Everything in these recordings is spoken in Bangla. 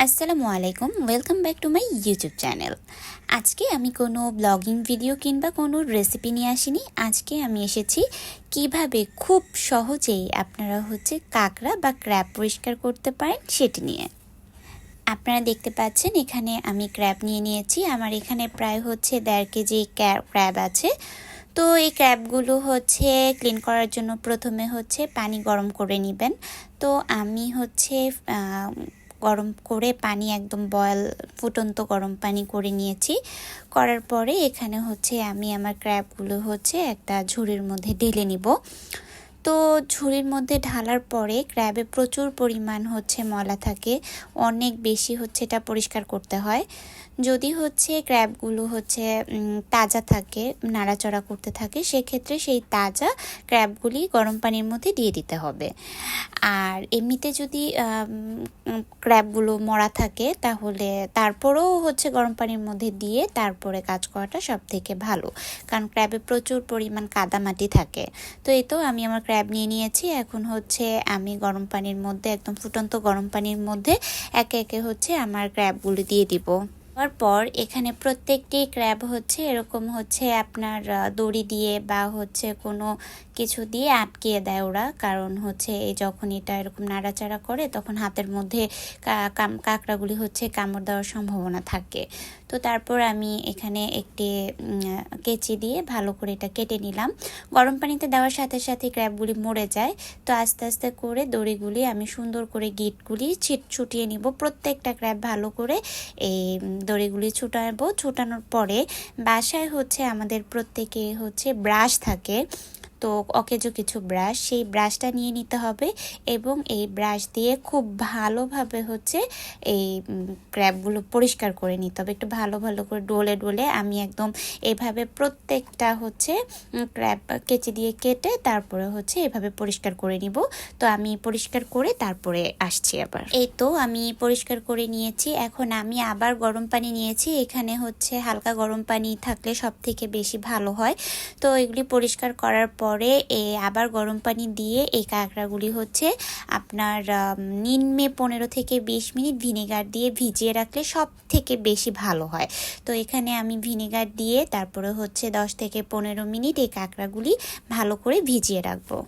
আসসালামু আলাইকুম, welcome back to my YouTube channel. আজকে আমি কোনো ব্লগিং ভিডিও কিংবা কোনো রেসিপি নিয়ে আসিনি। আজকে আমি এসেছি কিভাবে খুব সহজেই আপনারা কাঁকড়া বা ক্র্যাব পরিষ্কার করতে পারেন সেটি নিয়ে। আপনারা দেখতে পাচ্ছেন এখানে আমি ক্র্যাব নিয়ে নিয়েছি। আমার এখানে প্রায় 1.5 কেজি ক্র্যাব আছে। তো এই ক্র্যাবগুলো ক্লিন করার জন্য প্রথমে পানি গরম করে নেবেন। তো আমি গরম করে পানি একদম ফুটন্ত গরম পানি করে নিয়েছি। করার পরে এখানে আমি আমার ক্র্যাবগুলো একটা ঝুড়ির মধ্যে ঢেলে নিব। তো ঝুড়ির মধ্যে ঢালার পরে ক্র্যাবে প্রচুর পরিমাণ ময়লা থাকে, অনেক বেশি এটা পরিষ্কার করতে হয়। যদি ক্র্যাবগুলো তাজা থাকে, নাড়াচড়া করতে থাকে, সেক্ষেত্রে সেই তাজা ক্র্যাবগুলি গরম পানির মধ্যে দিয়ে দিতে হবে। আর এমনিতে যদি ক্র্যাবগুলো মরা থাকে তাহলে তারপরেও গরম পানির মধ্যে দিয়ে তারপরে কাজ করাটা সব থেকে ভালো, কারণ ক্র্যাবে প্রচুর পরিমাণ কাদামাটি থাকে। তো এই তো আমি আমার ক্র্যাব নিয়ে নিয়েছি। এখন আমি গরম পানির মধ্যে, একদম ফুটন্ত গরম পানির মধ্যে একে একে আমার ক্র্যাবগুলো দিয়ে দিব। তারপর এখানে প্রত্যেকটি ক্র্যাব এরকম আপনার দড়ি দিয়ে বা কোনো কিছু দিয়ে আটকিয়ে দেয় ওরা, কারণ এই যখন এটা এরকম নাড়াচাড়া করে তখন হাতের মধ্যে কাঁকড়াগুলি কামড় দেওয়ার সম্ভাবনা থাকে। তো তারপর আমি এখানে একটি কেচি দিয়ে ভালো করে এটা কেটে নিলাম। গরম পানিতে দেওয়ার সাথে সাথে ক্র্যাবগুলি মরে যায়। তো আস্তে আস্তে করে দড়িগুলি আমি সুন্দর করে গিঁটগুলি ছুটিয়ে নিব। প্রত্যেকটা ক্র্যাব ভালো করে এই দড়িগুলি ছুটানোর পরে বাসায় আমাদের প্রত্যেকে ব্রাশ থাকে, তো অকেজো কিছু ব্রাশ, সেই ব্রাশটা নিয়ে নিতে হবে এবং এই ব্রাশ দিয়ে খুব ভালোভাবে এই ক্র্যাবগুলো পরিষ্কার করে নিতে হবে। একটু ভালো করে ডলে ডলে আমি একদম এভাবে প্রত্যেকটা ক্র্যাব কেচি দিয়ে কেটে তারপরে এভাবে পরিষ্কার করে নিব। তো আমি পরিষ্কার করে তারপরে আসছি আবার। এই তো আমি পরিষ্কার করে নিয়েছি। এখন আমি আবার গরম পানি নিয়েছি। এখানে হালকা গরম পানি থাকলে সব থেকে বেশি ভালো হয়। তো এগুলি পরিষ্কার করার পরে আবার গরম পানি দিয়ে এই কাঁকড়াগুলি আপনার নিম্নে 15 থেকে 20 মিনিট ভিনেগার দিয়ে ভিজিয়ে রাখলে সব থেকে বেশি ভালো হয়। তো এখানে আমি ভিনেগার দিয়ে তারপরে 10 থেকে 15 মিনিট এই কাঁকড়াগুলি ভালো করে ভিজিয়ে রাখবো।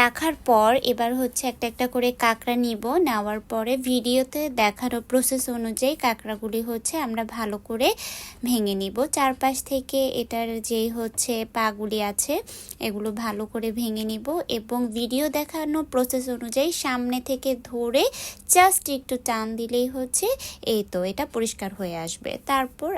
রাখার পর এবার একটা একটা করে কাঁকড়া নিব। নেওয়ার পরে ভিডিওতে দেখানো প্রসেস অনুযায়ী কাঁকড়াগুলি আমরা ভালো করে ভেঙে নিব। চারপাশ থেকে এটার যেই পাগুলি আছে এগুলো ভালো করে ভেঙে নিব এবং ভিডিও দেখানো প্রসেস অনুযায়ী সামনে থেকে ধরে জাস্ট একটু টান দিলেই এই তো এটা পরিষ্কার হয়ে আসবে। তারপর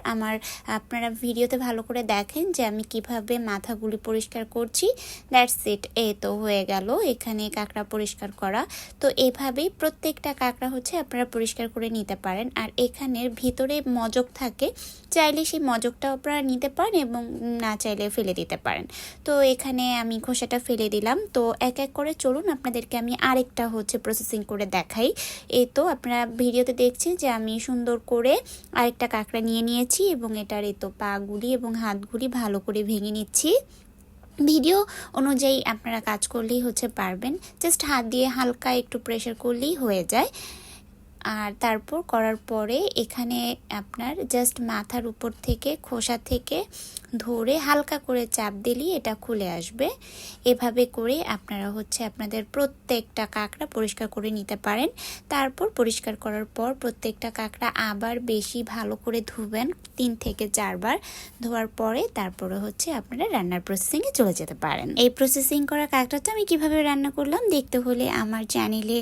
আপনারা ভিডিওতে ভালো করে দেখেন যে আমি কিভাবে মাথাগুলি পরিষ্কার করছি। দ্যাটস ইট, এই তো হয়ে গেল এখানে কাঁকড়া পরিষ্কার করা। তো এভাবেই প্রত্যেকটা কাঁকড়া আপনারা পরিষ্কার করে নিতে পারেন। আর এখানের ভিতরে মজক থাকে, চাইলে সেই মজকটা আপনারা নিতে পারেন এবং না চাইলে ফেলে দিতে পারেন। তো এখানে আমি খোসাটা ফেলে দিলাম। তো এক এক করে চলুন আপনাদেরকে আমি আরেকটা প্রসেসিং করে দেখাই। এই তো আপনারা ভিডিওতে দেখছেন যে আমি সুন্দর করে আরেকটা কাঁকড়া নিয়ে নিয়েছি এবং এটার এই তো পাগুলি এবং হাতগুলি ভালো করে ভেঙে নিচ্ছি। ভিডিও অনুযায়ী আপনারা কাজ করলেই পারবেন, জাস্ট হাত দিয়ে হালকা একটু প্রেসার করলেই হয়ে যায়। আর তারপর করার পরে এখানে আপনার জাস্ট মাথার উপর থেকে খোসা থেকে ধরে হালকা করে চাপ দিলেই এটা খুলে আসবে। এভাবে করে আপনারা আপনাদের প্রত্যেকটা কাঁকড়া পরিষ্কার করে নিতে পারেন। তারপর পরিষ্কার করার পর প্রত্যেকটা কাঁকড়া আবার বেশি ভালো করে ধুবেন, 3 থেকে 4 বার। ধোয়ার পরে তারপরে আপনারা রান্নার প্রসেসিংয়ে চলে যেতে পারেন। এই প্রসেসিং করা কাঁকড়াটা আমি কিভাবে রান্না করলাম দেখতে হলে আমার চ্যানেলে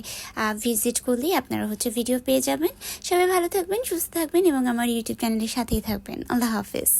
ভিজিট করলেই আপনারা ভিডিও পেয়ে যাবেন। সবাই ভালো থাকবেন, সুস্থ থাকবেন এবং আমার ইউটিউব চ্যানেলের সাথেই থাকবেন। আল্লাহ হাফেজ।